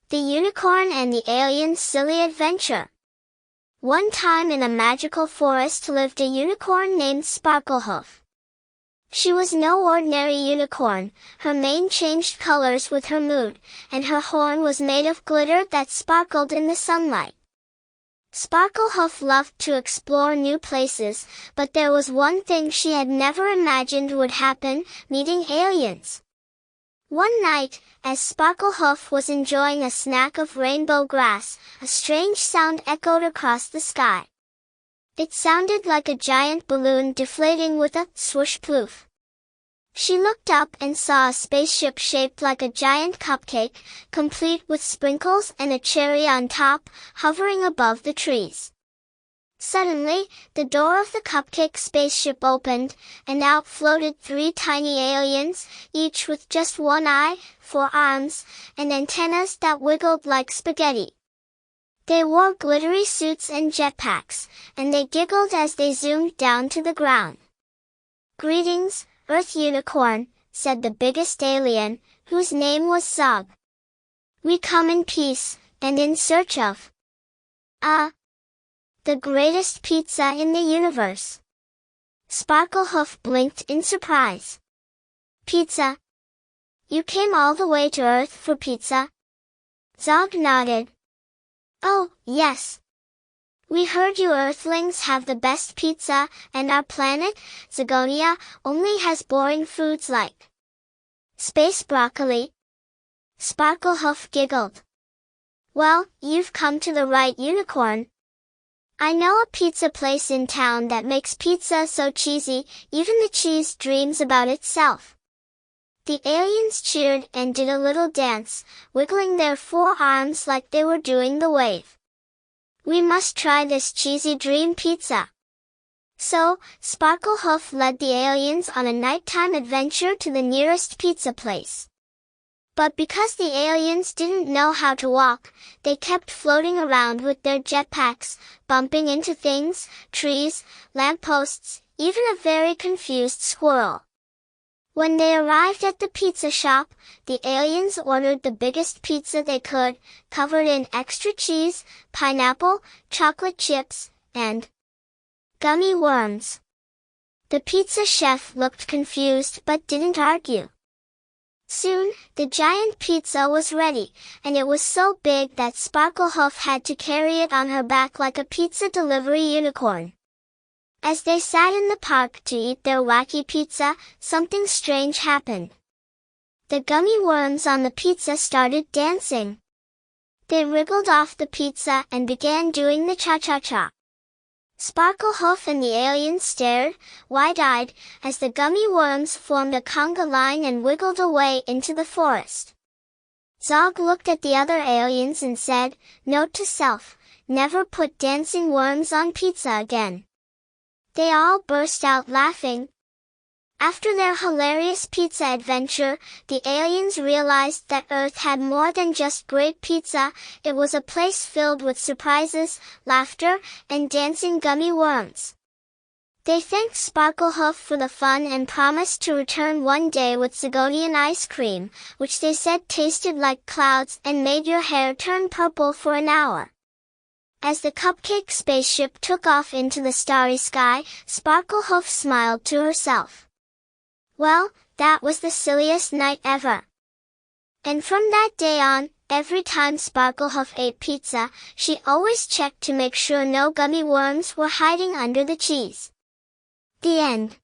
The Unicorn and the Alien's Silly Adventure. One time in a magical forest lived a unicorn named Sparklehoof. She was no ordinary unicorn, her mane changed colors with her mood, and her horn was made of glitter that sparkled in the sunlight. Sparklehoof loved to explore new places, but there was one thing she had never imagined would happen: meeting aliens. One night, as Sparklehoof was enjoying a snack of rainbow grass, a strange sound echoed across the sky. It sounded like a giant balloon deflating with a swoosh ploof. She looked up and saw a spaceship shaped like a giant cupcake, complete with sprinkles and a cherry on top, hovering above the trees. Suddenly, the door of the cupcake spaceship opened, and out floated 3 tiny aliens, each with just 1 eye, 4 arms, and antennas that wiggled like spaghetti. They wore glittery suits and jetpacks, and they giggled as they zoomed down to the ground. "Greetings, Earth Unicorn," said the biggest alien, whose name was Zog. "We come in peace, and in search of the greatest pizza in the universe." Sparklehoof blinked in surprise. "Pizza? You came all the way to Earth for pizza?" Zog nodded. "Oh, yes. We heard you Earthlings have the best pizza, and our planet, Zogonia, only has boring foods like space broccoli." Sparklehoof giggled. "Well, you've come to the right unicorn. I know a pizza place in town that makes pizza so cheesy, even the cheese dreams about itself." The aliens cheered and did a little dance, wiggling their 4 arms like they were doing the wave. "We must try this cheesy dream pizza." So, Sparklehoof led the aliens on a nighttime adventure to the nearest pizza place. But because the aliens didn't know how to walk, they kept floating around with their jetpacks, bumping into things, trees, lampposts, even a very confused squirrel. When they arrived at the pizza shop, the aliens ordered the biggest pizza they could, covered in extra cheese, pineapple, chocolate chips, and gummy worms. The pizza chef looked confused but didn't argue. Soon, the giant pizza was ready, and it was so big that Sparklehoof had to carry it on her back like a pizza delivery unicorn. As they sat in the park to eat their wacky pizza, something strange happened. The gummy worms on the pizza started dancing. They wriggled off the pizza and began doing the cha-cha-cha. Sparklehoof and the aliens stared, wide-eyed, as the gummy worms formed a conga line and wiggled away into the forest. Zog looked at the other aliens and said, "Note to self, never put dancing worms on pizza again." They all burst out laughing. After their hilarious pizza adventure, the aliens realized that Earth had more than just great pizza. It was a place filled with surprises, laughter, and dancing gummy worms. They thanked Sparklehoof for the fun and promised to return one day with Zogonian ice cream, which they said tasted like clouds and made your hair turn purple for an hour. As the cupcake spaceship took off into the starry sky, Sparklehoof smiled to herself. Well, that was the silliest night ever. And from that day on, every time Sparklehoof ate pizza, she always checked to make sure no gummy worms were hiding under the cheese. The end.